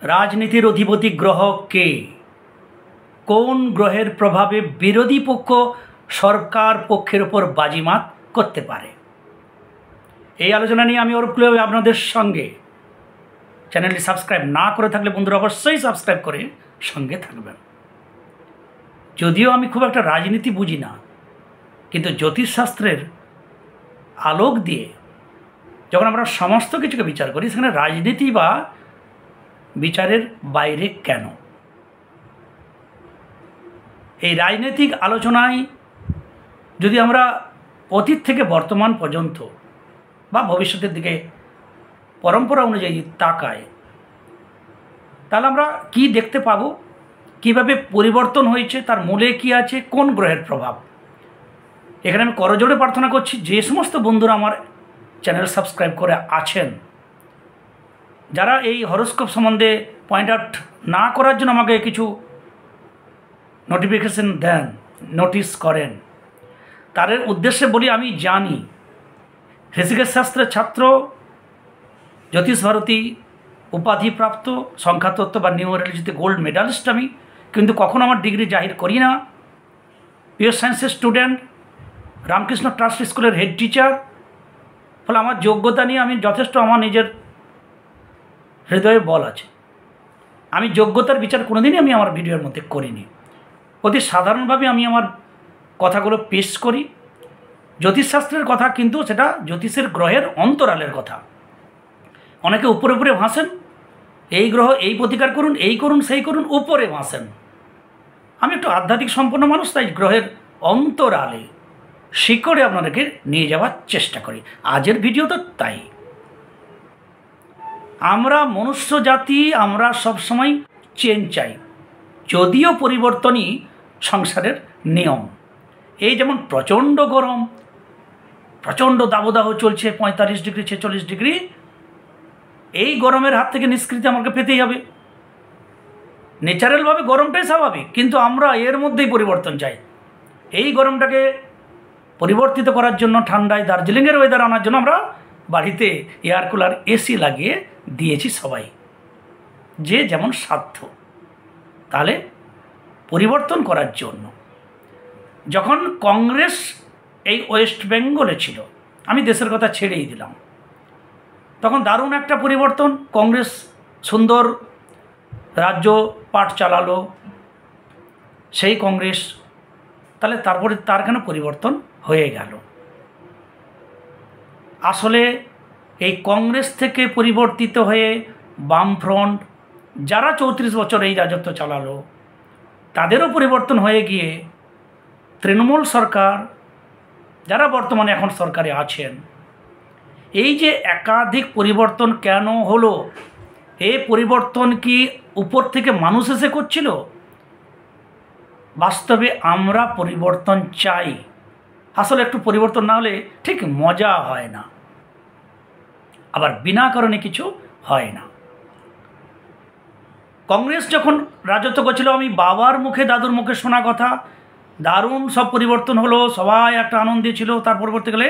রাজনীতির অধিপতি গ্রহ কে, কোন গ্রহের প্রভাবে বিরোধী পক্ষ সরকার পক্ষের উপর বাজিমাত করতে পারে, এই আলোচনা নিয়ে আমি অরূপ কুলে আপনাদের সঙ্গে। চ্যানেলটি সাবস্ক্রাইব না করে থাকলে বন্ধুরা অবশ্যই সাবস্ক্রাইব করে সঙ্গে থাকবেন। যদিও আমি খুব একটা রাজনীতি বুঝি না, কিন্তু জ্যোতিষশাস্ত্রের আলোক দিয়ে যখন আমরা সমস্ত কিছুকে বিচার করি, সেখানে রাজনীতি বা বিচারের বাইরে কেন, এই রাজনৈতিক আলোচনায় যদি আমরা অতীত থেকে বর্তমান পর্যন্ত বা ভবিষ্যতের দিকে পরম্পরা অনুযায়ী তাকাই, তাহলে আমরা কি দেখতে পাব, কিভাবে পরিবর্তন হয়েছে, তার মূলে কি আছে, কোন গ্রহের প্রভাব। এখানে আমি করজোড়ে প্রার্থনা করছি যে সমস্ত বন্ধুরা আমার চ্যানেল সাবস্ক্রাইব করে আছেন, যারা এই হরোস্কোপ সম্বন্ধে পয়েন্ট আউট না করার জন্য আমাকে কিছু নোটিফিকেশন দেন, নোটিশ করেন, তাদের উদ্দেশ্যে বলি, আমি জানি ঋষিকেশ শাস্ত্রের ছাত্র, জ্যোতিষ ভারতী উপাধিপ্রাপ্ত, সংখ্যাতত্ত্ব বা নিউমেরোলজিতে গোল্ড মেডালিস্ট আমি, কিন্তু কখনো আমার ডিগ্রি জাহির করি না। পিওর সায়েন্সের স্টুডেন্ট, রামকৃষ্ণ ট্রাস্ট স্কুলের হেড টিচার। ফলে আমার যোগ্যতা নিয়ে আমি যথেষ্ট আমার নিজের হৃদয়ে বল আছে। আমি যোগ্যতার বিচার কোনোদিনই আমি আমার ভিডিওর মধ্যে করিনি। অতি সাধারণভাবে আমি আমার কথাগুলো পেশ করি। জ্যোতিষশাস্ত্রের কথা, কিন্তু সেটা জ্যোতিষের গ্রহের অন্তরালের কথা। অনেকে উপরে উপরে ভাসেন, এই গ্রহ এই প্রতিকার করুন, এই করুন, সেই করুন, উপরে ভাসেন। আমি একটু আধ্যাত্মিক সম্পন্ন মানুষ, তাই গ্রহের অন্তরালে শিকড়ে আপনাদেরকে নিয়ে যাওয়ার চেষ্টা করি। আজের ভিডিও তো তাই। আমরা মনুষ্য জাতি, আমরা সবসময় চেঞ্জ চাই, যদিও পরিবর্তনই সংসারের নিয়ম। এই যেমন প্রচণ্ড গরম, প্রচণ্ড দাবদাহ চলছে, 45 ডিগ্রি 46 ডিগ্রি, এই গরমের হাত থেকে নিষ্কৃতি আমাকে পেতেই হবে। ন্যাচারালভাবে গরমটাই স্বাভাবিক, কিন্তু আমরা এর মধ্যেই পরিবর্তন চাই। এই গরমটাকে পরিবর্তিত করার জন্য, ঠান্ডায় দার্জিলিংয়ের ওয়েদার আনার জন্য আমরা বাড়িতে এয়ার কুলার, এসি লাগিয়ে দিয়েছি সবাই, যে যেমন সাধ্য। তাহলে পরিবর্তন করার জন্য যখন কংগ্রেস এই ওয়েস্ট বেঙ্গলে ছিল, আমি দেশের কথা ছেড়েই দিলাম, তখন দারুণ একটা পরিবর্তন। কংগ্রেস সুন্দর রাজ্য পাঠ চালালো, সেই কংগ্রেস। তাহলে তারপরে তার কেন পরিবর্তন হয়ে গেল? আসলে এই কংগ্রেস থেকে পরিবর্তিত হয়ে বামফ্রন্ট, যারা 34 বছর এই রাজত্ব চালালো, তাদেরও পরিবর্তন হয়ে গিয়ে তৃণমূল সরকার, যারা বর্তমানে এখন সরকারে আছেন, এই যে একাধিক পরিবর্তন কেন হলো? এই পরিবর্তন কি উপর থেকে মানুষ এসে করছিল? বাস্তবে আমরা পরিবর্তন চাই। আসলে একটু পরিবর্তন না হলে ঠিক মজা হয় না, আবার বিনা কারণে কিছু হয় না। কংগ্রেস যখন রাজত্ব করছিল, আমি বাবার মুখে, দাদুর মুখে শোনা কথা, দারুণ সব পরিবর্তন হলো, সবাই একটা আনন্দে ছিল। তার পরবর্তীকালে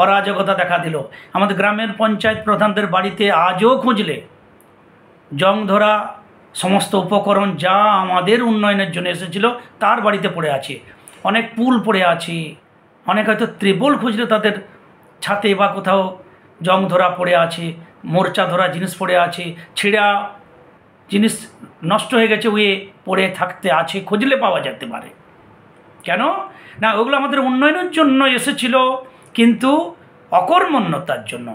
অরাজকতা দেখা দিল। আমাদের গ্রামের পঞ্চায়েত প্রধানদের বাড়িতে আজও খুঁজলে জং ধরা সমস্ত উপকরণ যা আমাদের উন্নয়নের জন্য এসেছিল তার বাড়িতে পড়ে আছে। অনেক পুল পড়ে আছে, অনেক হয়তো ত্রিপল খুঁজলে তাদের ছাতে বা কোথাও জং ধরা পড়ে আছে, মোর্চা ধরা জিনিস পড়ে আছে, ছিঁড়া জিনিস নষ্ট হয়ে গেছে, ওয়ে পড়ে থাকতে আছে, খুঁজলে পাওয়া যেতে পারে। কেন না? ওগুলো আমাদের উন্নয়নের জন্য এসেছিল, কিন্তু অকর্মণ্যতার জন্য,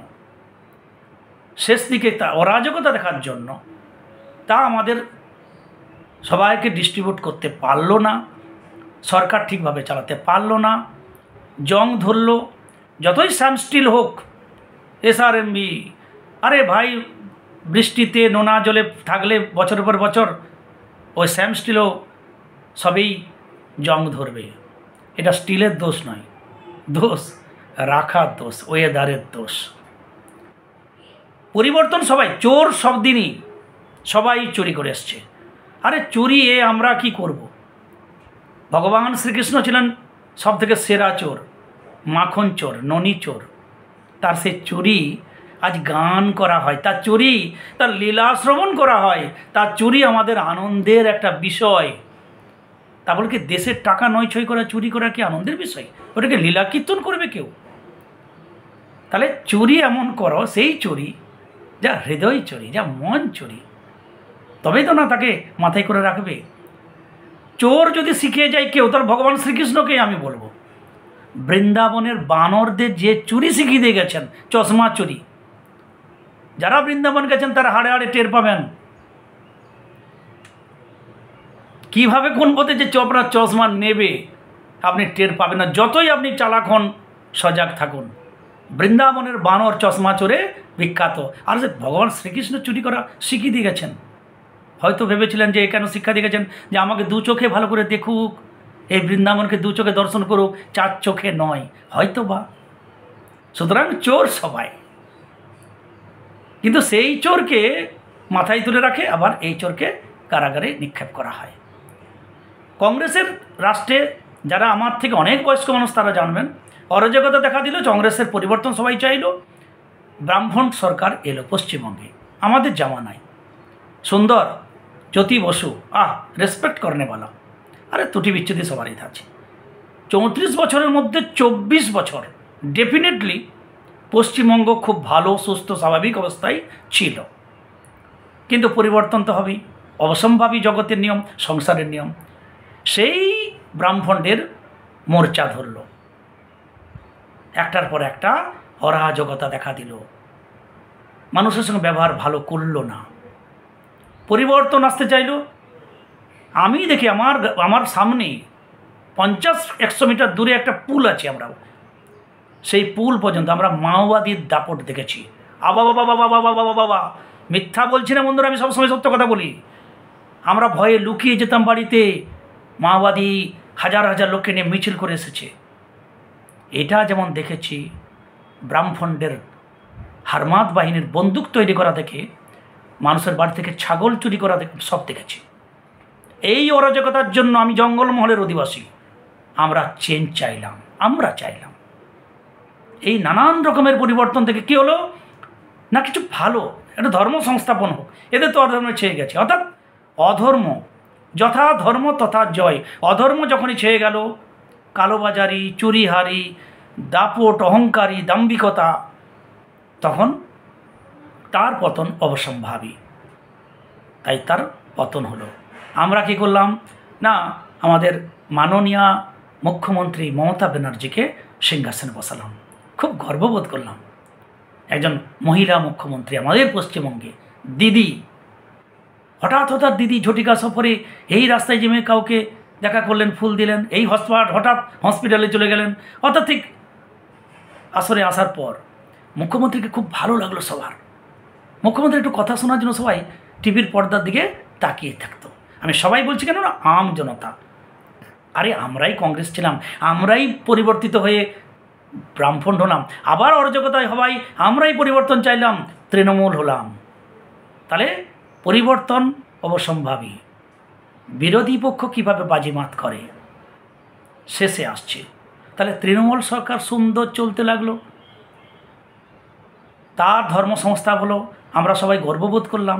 শেষ দিকে তা অরাজকতা দেখার জন্য তা আমাদের সবাইকে ডিস্ট্রিবিউট করতে পারলো না, সরকার ঠিকভাবে চালাতে পারলো না, জং ধরলো। যতই স্যাম স্টিল হোক, এসআরএমবি, আরে ভাই, বৃষ্টিতে নোনা জলে থাকলে বছরের পর বছর ওই স্যাম স্টিলও সবই জং ধরবে। এটা স্টিলের দোষ নয়, দোষ রাখার দোষ, ওয়েদারের দোষ। পরিবর্তন সবাই, চোর সব দিনই সবাই চুরি করে এসছে। আরে চুরি এ আমরা কি করব? ভগবান শ্রীকৃষ্ণ ছিলেন সব থেকে সেরা চোর, মাখন চোর, ননি চোর। তার সে চুরি আজ গান করা হয়, তার চুরি, তার লীলা শ্রবণ করা হয়, তার চুরি আমাদের আনন্দের একটা বিষয়। তা বলে কি দেশের টাকা নয় ছয় করা, চুরি করা কি আনন্দের বিষয়? ওটাকে লীলা কীর্তন করবে কেউ? তাহলে চুরি এমন করো, সেই চুরি যা হৃদয় চুরি, যা মন চুরি, তবেই তো না তাকে মাথায় করে রাখবে। চোর যদি শিখিয়ে যায় কেউ, তাহলে ভগবান শ্রীকৃষ্ণকে আমি বলবো, বৃন্দাবনের বানরদের যে চুরি শিখিয়ে দিয়ে গেছেন, চশমা চুরি, যারা বৃন্দাবন গেছেন তারা হাড়ে হাড়ে টের পাবেন কিভাবে কোন পথে যে আপনার চশমা নেবে আপনি টের পাবেন না, যতই আপনি চালাক হন, সজাগ থাকুন। বৃন্দাবনের বানর চশমা চোরে বিখ্যাত। আর যে ভগবান শ্রীকৃষ্ণ চুরি করা শিখিয়ে দিয়ে গেছেন, হয়তো ভেবেছিলেন যে কেন শিক্ষা দিয়ে গেছেন যে আমাকে দু চোখে ভালো করে দেখুক, এই বৃন্দাবনকে দু চোখে দর্শন করুক, চার চোখে নয়, হয়তো বা। সুতরাং চোর সবাই, কিন্তু সেই চোরকে মাথায় তুলে রাখে, আবার এই চোরকে কারাগারে নিক্ষেপ করা হয়। কংগ্রেসের রাষ্ট্রে যারা আমার থেকে অনেক বয়স্ক মানুষ তারা জানবেন, অরাজকতা দেখা দিল, কংগ্রেসের পরিবর্তন সবাই চাইল, ব্রাহ্মণ সরকার এলো পশ্চিমবঙ্গে আমাদের জামানায়। সুন্দর, জ্যোতি বসু, রেসপেক্ট করনে বলা, আরে ত্রুটি বিচ্ছুতি সবারই আছে। 34 বছরের মধ্যে 24 বছর ডেফিনেটলি পশ্চিমবঙ্গ খুব ভালো, সুস্থ, স্বাভাবিক অবস্থায় ছিল। কিন্তু পরিবর্তন তো হবেই, অবসম্ভাবী জগতের নিয়ম, সংসারের নিয়ম। সেই ব্রাহ্মণদের মোর্চা ধরল, একটার পর একটা অরাজকতা দেখা দিল, মানুষের সঙ্গে ব্যবহার ভালো করলো না, পরিবর্তন আসতে চাইল। আমি দেখি আমার সামনে 50-100 মিটার দূরে একটা পুল আছে, আমরা সেই পুল পর্যন্ত আমরা মাওবাদীর দাপট দেখেছি। বাবা বাবা বাবা বাবা বাবা বাবা, মিথ্যা বলছি না বন্ধুরা, আমি সবসময় সত্য কথা বলি। আমরা ভয়ে লুকিয়ে যেতাম বাড়িতে, মাওবাদী হাজার হাজার লোককে নিয়ে মিছিল করে এসেছে। এটা যেমন দেখেছি, ব্রাহ্মণদের হারমাত বাহিনীর বন্দুক তৈরি করা দেখে, মানুষের বাড়ি থেকে ছাগল চুরি করা দেখে, সব দেখেছি। এই অরাজকতার জন্য আমি জঙ্গলমহলের অধিবাসী, আমরা চেঞ্জ চাইলাম, আমরা চাইলাম। এই নানান রকমের পরিবর্তন থেকে কী হলো না, কিছু ভালো একটা ধর্ম সংস্থাপন হোক। এদের তো অধর্মে ছেয়ে গেছে, অর্থাৎ অধর্ম, যথা ধর্ম তথা জয়। অধর্ম যখনই ছেয়ে গেল, কালোবাজারি, চুরিহারি, দাপট, অহংকারী, দাম্ভিকতা, তখন তার পতন অবসম্ভাবী। তাই তার পতন হলো। আমরা কি করলাম না, আমাদের মাননীয়া মুখ্যমন্ত্রী মমতা ব্যানার্জিকে সিংহাসনে বসালাম। খুব গর্ববোধ করলাম, একজন মহিলা মুখ্যমন্ত্রী আমাদের পশ্চিমবঙ্গে। দিদি হঠাৎ দিদি ঝটিকা সফরে এই রাস্তায় যেমে কাউকে দেখা করলেন, ফুল দিলেন, এই হঠাৎ হসপিটালে চলে গেলেন। অর্থাৎ ঠিক আসরে আসার পর মুখ্যমন্ত্রীকে খুব ভালো লাগলো সবার। মুখ্যমন্ত্রী একটু কথা শোনার জন্য সবাই টিভির পর্দার দিকে তাকিয়ে থাকতো। আমি সবাই বলছি কেন না, আম জনতা। আরে আমরাই কংগ্রেস ছিলাম, আমরাই পরিবর্তিত হয়ে ব্রাহ্মণ হলাম, আবার অরাজকতায় হওয়াই আমরাই পরিবর্তন চাইলাম, তৃণমূল হলাম। তাহলে পরিবর্তন অবসম্ভাবী। বিরোধী পক্ষ কীভাবে বাজিমাত করে শেষে আসছে। তাহলে তৃণমূল সরকার সুন্দর চলতে লাগলো, তার ধর্ম সংস্থা হলো, আমরা সবাই গর্ববোধ করলাম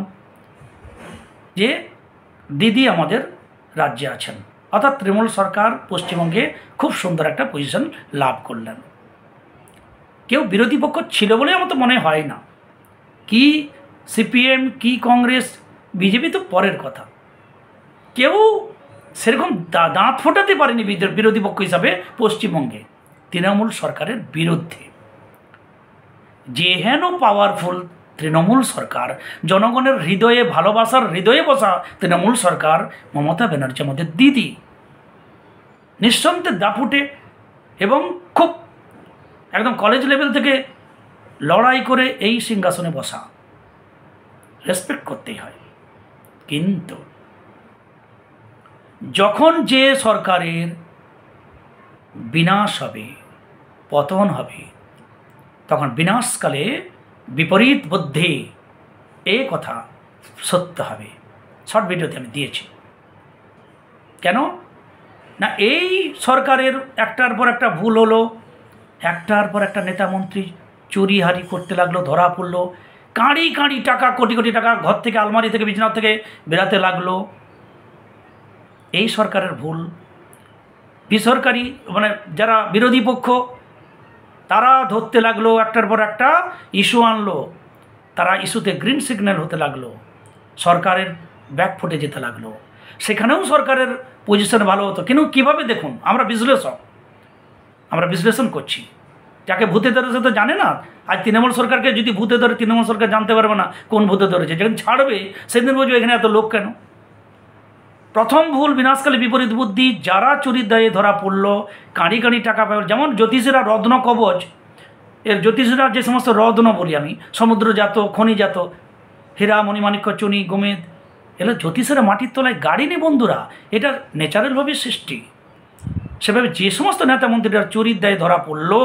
যে দিদি আমাদের রাজ্যে আছেন। অর্থাৎ তৃণমূল সরকার পশ্চিমবঙ্গে খুব সুন্দর একটা পজিশন লাভ করলেন। কেউ বিরোধী পক্ষ ছিল বলে আমার তো মনে হয় না। কি সিপিএম, কি কংগ্রেস, বিজেপি তো পরের কথা, কেউ সেরকম দাঁত ফোটাতে পারেনি বিরোধী পক্ষ হিসাবে পশ্চিমবঙ্গে তৃণমূল সরকারের বিরুদ্ধে। যেহেন পাওয়ারফুল তৃণমূল সরকার, জনগণের হৃদয়ে, ভালোবাসার হৃদয়ে বসা তৃণমূল সরকার, মমতা ব্যানার্জি আমাদের দিদি, নিঃসন্দেহে দাপুটে এবং খুব একদম কলেজ লেভেল থেকে লড়াই করে এই সিংহাসনে বসা, রেসপেক্ট করতেই হয়। কিন্তু যখন যে সরকারের বিনাশ হবে, পতন হবে, তখন বিনাশকালে বিপরীত বুদ্ধি, এই কথা সত্য হবে। শর্ট ভিডিওতে আমি দিয়েছি। কেন না, এই সরকারের একটার পর একটা ভুল হলো, একটার পর একটা নেতা মন্ত্রী চুরিহারি করতে লাগলো, ধরা পড়লো। কাঁড়ি কাঁড়ি টাকা, কোটি কোটি টাকা ঘর থেকে, আলমারি থেকে, বিছানা থেকে বেরাতে লাগলো। এই সরকারের ভুল। বেসরকারি মানে যারা বিরোধী পক্ষ তারা ধরতে লাগলো, একটার পর একটা ইস্যু আনলো, তারা ইস্যুতে গ্রিন সিগন্যাল হতে লাগলো, সরকারের ব্যাক ফুটে যেতে লাগলো। সেখানেও সরকারের পজিশন ভালো হতো, কিন্তু কীভাবে দেখুন, আমরা বিশ্লেষণ করছি। যাকে ভূতে ধরেছে তো জানে না। আজ তৃণমূল সরকারকে যদি ভূতে ধরে, তৃণমূল সরকার জানতে পারবে না কোন ভূতে ধরেছে। যখন ছাড়বে সেদিন বুঝবে এখানে এত লোক কেন। প্রথম ভুল, বিনাশকালে বিপরীত বুদ্ধি। যারা চুরির দায়ে ধরা পড়লো, কাঁড়ি কাঁড়ি টাকা পাবে। যেমন জ্যোতিষীরা রত্ন কবচ, এর জ্যোতিষীরা যে সমস্ত রত্ন বলি আমি, সমুদ্রজাত, খনিজাত, হীরা, মণিমাণিক্য, চুনি, গোমেদ, এগুলো জ্যোতিষীরা মাটির তলায় গাড়ি নেই বন্ধুরা। এটা ন্যাচারালভাবে সৃষ্টি। সেভাবে যে সমস্ত নেতা মন্ত্রীরা চুরির দায়ে ধরা পড়লো,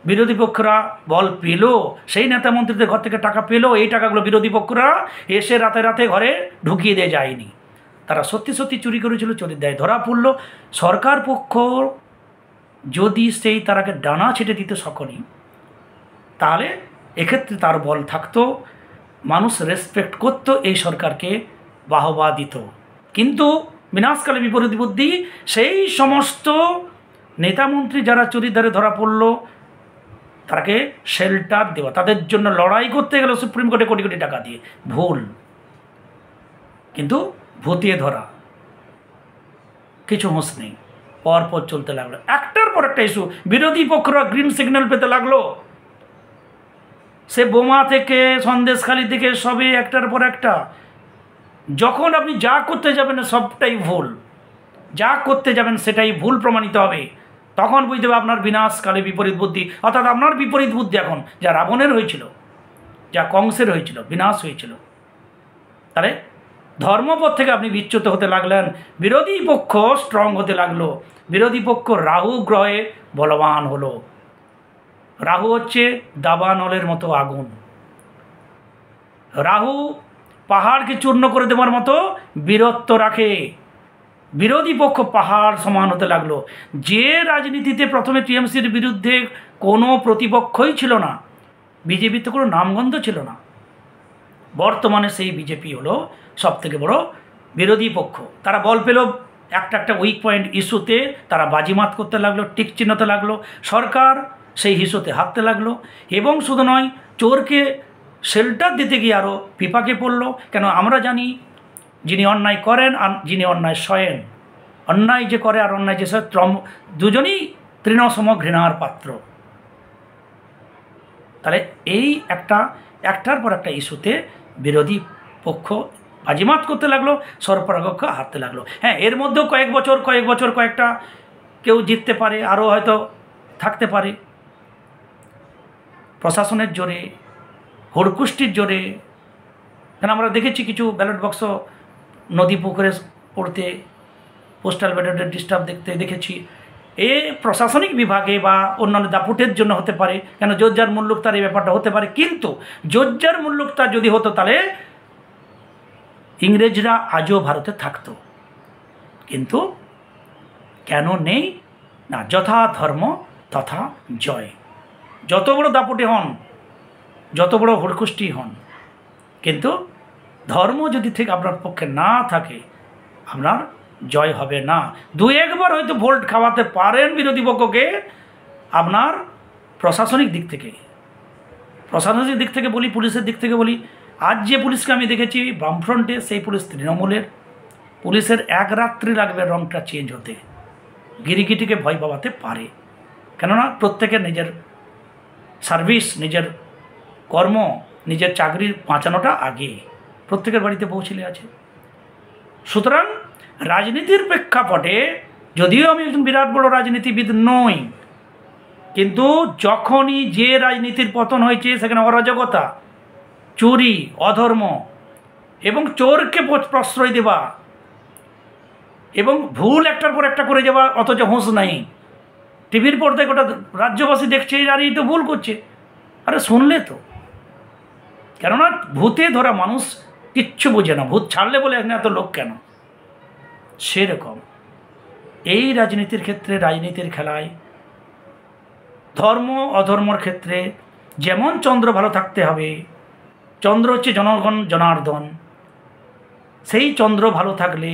বিরোধী পক্ষরা বল পেল, সেই নেতা মন্ত্রীদের ঘর থেকে টাকা পেল। এই টাকাগুলো বিরোধী পক্ষরা এসে রাতে রাতে ঘরে ঢুকিয়ে দিয়ে যায়নি, তারা সত্যি সত্যি চুরি করেছিল, চুরির দায়ে ধরা পড়ল। সরকার পক্ষ যদি সেই তারাকে ডানা ছেটে দিতে সক্ষম, তাহলে এক্ষেত্রে তার বল থাকতো, মানুষ রেসপেক্ট করতো, এই সরকারকে বাহবা দিত। কিন্তু বিনাশকালে বিপরীত বুদ্ধি, সেই সমস্ত নেতামন্ত্রী যারা চুরির দায়ে ধরা পড়লো তাকে শেল্টার দেওয়া, তাদের জন্য লড়াই করতে গেল সুপ্রিম কোর্টে কোটি কোটি টাকা দিয়ে, ভুল। কিন্তু ভূতিয়ে ধরা, কিছু হুঁশ নেই, পরপর চলতে লাগলো, একটার পর একটা ইস্যু। বিরোধী পক্ষরা গ্রিন সিগন্যাল পেতে লাগলো। সে বোমা থেকে সন্দেশখালি থেকে সবে একটার পর একটা। যখন আপনি যা করতে যাবেন সবটাই ভুল, যা করতে যাবেন সেটাই ভুল প্রমাণিত হবে, তখন বুঝতে হবে আপনার বিনাশকালে বিপরীত বুদ্ধি। অর্থাৎ আপনার বিপরীত বুদ্ধি এখন যা রাবণের হয়েছিল, যা কংসের হয়েছিল, বিনাশ হয়েছিল। তাহলে ধর্মপথ থেকে আপনি বিচ্যুত হতে লাগলেন, বিরোধী পক্ষ স্ট্রং হতে লাগলো, বিরোধী পক্ষ রাহু গ্রহে বলবান হলো। রাহু হচ্ছে দাবানলের মতো আগুন। রাহু পাহাড়কে চূর্ণ করে দেওয়ার মতো বীরত্ব রাখে। বিরোধী পক্ষ পাহাড় সমান হতে লাগলো। যে রাজনীতিতে প্রথমে টিএমসির বিরুদ্ধে কোনো প্রতিপক্ষই ছিল না, বিজেপির তো কোনো নামগন্ধ ছিল না, বর্তমানে সেই বিজেপি হলো সবথেকে বড় বিরোধী পক্ষ। তারা বল পেল, একটা একটা উইক পয়েন্ট ইস্যুতে তারা বাজিমাত করতে লাগলো, টিক চিহ্নতে লাগলো, সরকার সেই ইস্যুতে হাঁটতে লাগলো। এবং শুধু নয়, চোরকে শেল্টার দিতে গিয়ে আরও বিপাকে পড়লো। কেন আমরা জানি, যিনি অন্যায় করেন আর যিনি অন্যায় সয়েন, অন্যায় যে করে আর অন্যায় যে সয়, দুজনই তৃণসম ঘৃণার পাত্র। তাহলে এই একটার পর একটা ইস্যুতে বিরোধী পক্ষ বাজিমাত করতে লাগলো, সরবরাহ হারতে লাগলো। হ্যাঁ, এর মধ্যেও কয়েক বছর কয়েকটা কেউ জিততে পারে, আরও হয়তো থাকতে পারে প্রশাসনের জোরে, হুড়কুষ্টির জোরে। কেন আমরা দেখেছি কিছু ব্যালট বাক্স নদী পুকুরে পড়তে, পোস্টাল ব্যালটের ডিস্টার্ব দেখেছি। এ প্রশাসনিক বিভাগে বা অন্যান্য দাপুটের জন্য হতে পারে, কেন জোরজার মুল্লুকতার এই ব্যাপারটা হতে পারে। কিন্তু জোরজার মুল্লুকতার যদি হতো তাহলে ইংরেজরা আজও ভারতে থাকতো। কিন্তু কেন নেই না, যথা ধর্ম তথা জয়। যত বড় দাপুটে হন, যত বড় হুড়কুষ্টি হন, কিন্তু ধর্ম যদি ঠিক আপনার পক্ষে না থাকে, আপনার জয় হবে না। দু একবার হয়তো ভোট খাওয়াতে পারেন বিরোধী পক্ষকে আপনার প্রশাসনিক দিক থেকে বলি, পুলিশের দিক থেকে বলি। আজ যে পুলিশকে আমি দেখেছি বামফ্রন্টে, সেই পুলিশ তৃণমূলের। পুলিশের এক রাত্রি লাগবে রংটা চেঞ্জ হতে, গিরিগিটিকে ভয় পাওয়াতে পারে। কেননা প্রত্যেকের নিজের সার্ভিস, নিজের কর্ম, নিজের চাকরি বাঁচানোটা আগে, প্রত্যেকের বাড়িতে পৌঁছিলে আছে। সুতরাং রাজনীতির প্রেক্ষাপটে যদিও আমি একজন বিরাট বড় রাজনীতিবিদ নই, কিন্তু যখনই যে রাজনীতির পতন হয়েছে সেখানে অরাজকতা, চুরি, অধর্ম এবং চোরকে প্রশ্রয় দেওয়া এবং ভুল একটার পর একটা করে যাওয়া, অথচ হুঁশ নাই। টিভির পর্দায় গোটা রাজ্যবাসী দেখছে আর এই তো ভুল করছে। আরে শুনলে তো, কেননা ভূতে ধরা মানুষ কিচ্ছু বোঝে না, ভূত ছাড়লে বলে এখানে এত লোক কেন। সেরকম এই রাজনীতির ক্ষেত্রে, রাজনীতির খেলায়, ধর্ম অধর্মর ক্ষেত্রে যেমন চন্দ্র ভালো থাকতে হবে, চন্দ্র হচ্ছে জনগণ জনার্দন, সেই চন্দ্র ভালো থাকলে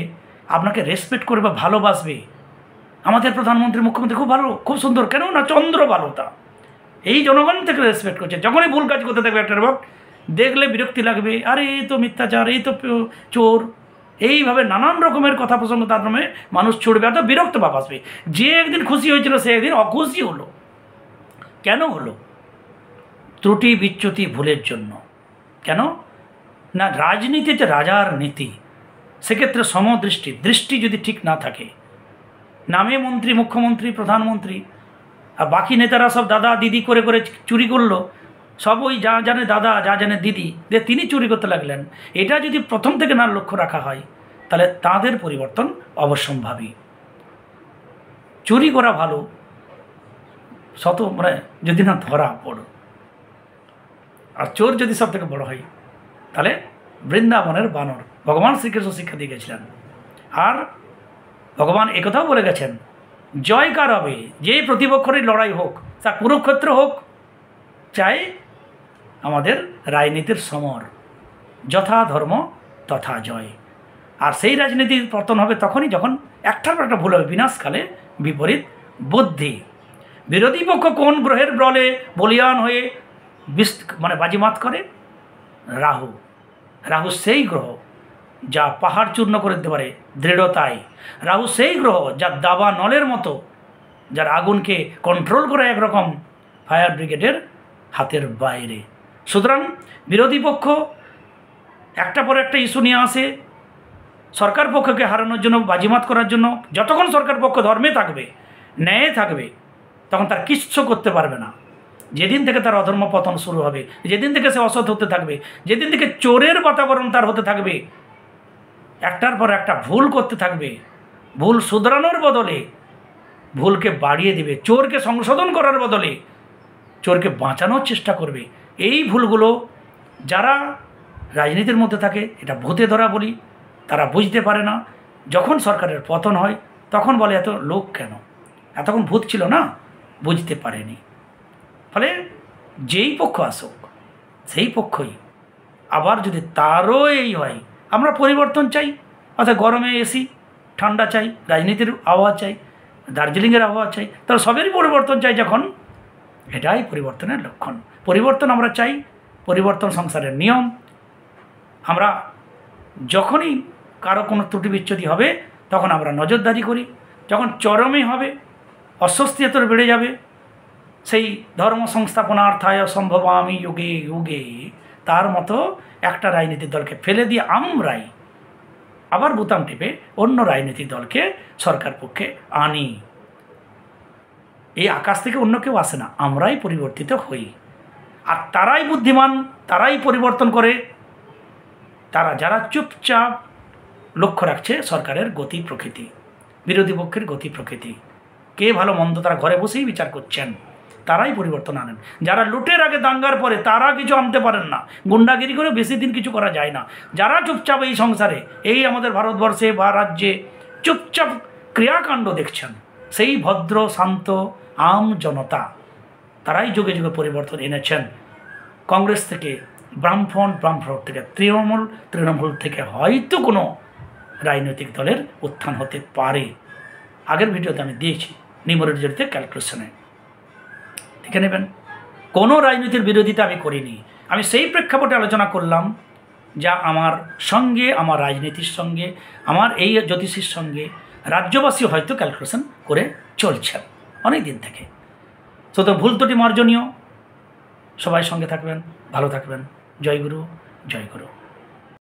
আপনাকে রেসপেক্ট করবে বা ভালোবাসবে। আমাদের প্রধানমন্ত্রী মুখ্যমন্ত্রী খুব ভালো, খুব সুন্দর, কেন না চন্দ্র ভালোটা এই জনগণ থেকে রেসপেক্ট করছে। যখনই ভুল কাজ করতে থাকবে একটা লোক দেখলে বিরক্তি লাগবে, আরে এই তো মিথ্যাচার, এই তো চোর, এইভাবে নানান রকমের কথা প্রসঙ্গ তার নামে মানুষ ছুড়বে, অর্থাৎ বিরক্ত ভাব আসবে। যে একদিন খুশি হয়েছিল সে একদিন অখুশি হলো। কেন হলো? ত্রুটি বিচ্যুতি ভুলের জন্য। কেন না, রাজনীতিতে রাজার নীতি, সেক্ষেত্রে সমদৃষ্টি, দৃষ্টি যদি ঠিক না থাকে, নামে মন্ত্রী, মুখ্যমন্ত্রী, প্রধানমন্ত্রী, আর বাকি নেতারা সব দাদা দিদি করে করে চুরি করলো, সব ওই যা জানে দাদা যা জানে দিদি দিয়ে তিনি চুরি করতে লাগলেন। এটা যদি প্রথম থেকে না লক্ষ্য রাখা হয় তাহলে তাদের পরিবর্তন অবশ্যম্ভাবী। চুরি করা ভালো, শত মানে যদি না ধরা পড়ো, আর চোর যদি সব থেকে বড় হয় তাহলে বৃন্দাবনের বানর ভগবান শ্রীকৃষ্ণ শিক্ষা দিয়ে গেছিলেন। আর ভগবান একথাও বলে গেছেন, জয় কার হবে, যে প্রতিপক্ষের লড়াই হোক, তা কুরুক্ষেত্র হোক, চাই আমাদের রাজনীতির সমর, যথা ধর্ম তথা জয়। আর সেই রাজনীতির পতন হবে তখনই যখন একটার পর একটা ভুল হবে, বিনাশকালে বিপরীত বুদ্ধি। বিরোধী পক্ষ কোন গ্রহের বলে বলিয়ান হয়ে মানে বাজিমাত করে? রাহু। রাহু সেই গ্রহ যা পাহাড় চূর্ণ করে দিতে পারে দৃঢ়তায়। রাহু সেই গ্রহ যা দাবা নলের মতো, যার আগুনকে কন্ট্রোল করে একরকম ফায়ার ব্রিগেডের হাতের বাইরে। সুতরাং বিরোধী পক্ষ একটা পর একটা ইস্যু নিয়ে আসে সরকার পক্ষকে হারানোর জন্য, বাজিমাত করার জন্য। যতক্ষণ সরকার পক্ষ ধর্মে থাকবে, ন্যায়ে থাকবে, তখন তার কিচ্ছু করতে পারবে না। যেদিন থেকে তার অধর্ম পতন শুরু হবে, যেদিন থেকে সে অসৎ হতে থাকবে, যেদিন থেকে চোরের বাতাবরণ তার হতে থাকবে, একটার পর একটা ভুল করতে থাকবে, ভুল শুধরানোর বদলে ভুলকে বাড়িয়ে দিবে, চোরকে সংশোধন করার বদলে চোরকে বাঁচানোর চেষ্টা করবে। এই ভুলগুলো যারা রাজনীতির মধ্যে থাকে, এটা ভূতে ধরা বলি, তারা বুঝতে পারে না। যখন সরকারের পতন হয় তখন বলে এত লোক কেন, এতক্ষণ ভূত ছিল না, বুঝতে পারেনি। ফলে যেই পক্ষ আসুক সেই পক্ষই, আবার যদি তারও এই হয়, আমরা পরিবর্তন চাই, অর্থাৎ গরমে এসি, ঠান্ডা চাই, রাজনীতির আবহাওয়া চাই, দার্জিলিংয়ের আবহাওয়া চাই, তাহলে সবেরই পরিবর্তন চাই। যখন এটাই পরিবর্তনের লক্ষণ। পরিবর্তন আমরা চাই, পরিবর্তন সংসারের নিয়ম। আমরা যখনই কারো কোনো ত্রুটি বিচ্যুতি হবে তখন আমরা নজরদারি করি, যখন চরমে হবে, অস্বস্তি এত বেড়ে যাবে, সেই ধর্ম সংস্থাপনার্থায় সম্ভবামি যুগে যুগে, তার মতো একটা রাজনীতির দলকে ফেলে দিয়ে আমরাই আবার বোতাম টিপে অন্য রাজনীতিক দলকে সরকার পক্ষে আনি। এই আকাশ থেকে অন্য কেউ আসে না, আমরাই পরিবর্তিত হই। আর তারাই বুদ্ধিমান, তারাই পরিবর্তন করে, তারা যারা চুপচাপ লক্ষ্য রাখছে সরকারের গতি প্রকৃতি, বিরোধী পক্ষের গতি প্রকৃতি, কে ভালো মন্দ তারা ঘরে বসেই বিচার করছেন, তারাই পরিবর্তন আনেন। যারা লুটের আগে দাঙ্গার পরে তারা কিছু আনতে পারেন না, গুন্ডাগিরি করে বেশি দিন কিছু করা যায় না। যারা চুপচাপ এই সংসারে, এই আমাদের ভারতবর্ষে বা রাজ্যে চুপচাপ ক্রিয়াকাণ্ড দেখছেন, সেই ভদ্র শান্ত আম জনতা, তারাই যুগে যুগে পরিবর্তন এনেছেন। কংগ্রেস থেকে বামফ্রন্ট, বামফ্রন্ট থেকে তৃণমূল, তৃণমূল থেকে হয়তো কোনো রাজনৈতিক দলের উত্থান হতে পারে। আগের ভিডিওতে আমি দিয়েছি নিউমেরোলজিতে ক্যালকুলেশনে, দেখে নেবেন। কোনো রাজনীতির বিরোধিতা আমি করিনি, আমি সেই প্রেক্ষাপটে আলোচনা করলাম যা আমার সঙ্গে, আমার রাজনীতির সঙ্গে, আমার এই জ্যোতিষীর সঙ্গে রাজ্যবাসী হয়তো ক্যালকুলেশন করে চলছেন অনেক দিন থেকে। সুতরাং ভুল ত্রুটি মার্জনীয়। সবাই সঙ্গে থাকবেন, ভালো থাকবেন। জয় গুরু, জয় গুরু।